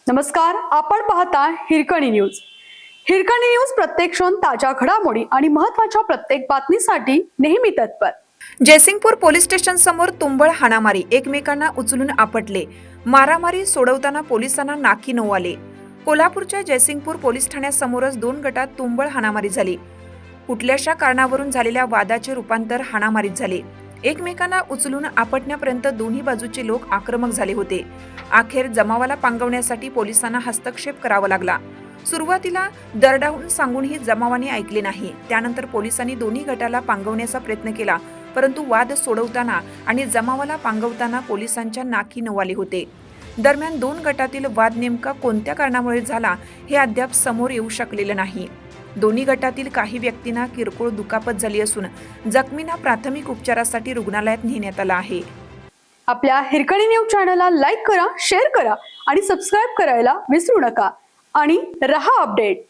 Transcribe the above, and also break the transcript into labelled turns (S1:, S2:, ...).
S1: नमस्कार, आपण पाहता हिरकणी न्यूज. हिरकणी न्यूज प्रत्येक क्षण ताज्या घडामोडी आणि महत्त्वाच्या प्रत्येक बातमीसाठी नेहमी तत्पर.
S2: जयसिंगपूर पोलीस स्टेशन समोर तुंबळ हाणामारी, एकमेकांना उचलून आपटले. मारामारी सोडवताना पोलिसांना नाकी नऊ आले. कोल्हापूरच्या जयसिंगपूर पोलीस ठाण्यासमोरच दोन गटात तुंबळ हाणामारी झाली. कुठल्याशा कारणावरून झालेल्या वादाचे रूपांतर हाणामारीत झाले. एकमेकांना उचलून आपटण्यापर्यंत दोन्ही बाजूचे लोक आक्रमक झाले होते. अखेर जमावाला पांगवण्यासाठी पोलिसांना हस्तक्षेप करावा लागला. सुरुवातीला दरडावून सांगूनही जमावाने ऐकले नाही. त्यानंतर पोलिसांनी दोन्ही गटाला पांगवण्याचा प्रयत्न केला, परंतु वाद सोडवताना आणि जमावाला पांगवताना पोलिसांच्या नाकी नऊ आले होते. दरम्यान दोन गटातील वाद नेमका कोणत्या कारणामुळे झाला हे अद्याप समोर येऊ शकलेलं नाही. दोन्ही गटातील काही व्यक्तींना किरकोळ दुखापत झाली असून जखमींना प्राथमिक उपचारासाठी रुग्णालयात नेण्यात आलं आहे.
S1: आपल्या हिरकणी न्यूज चॅनलला लाईक करा, शेअर करा आणि सबस्क्राईब करायला विसरू नका आणि रहा अपडेट.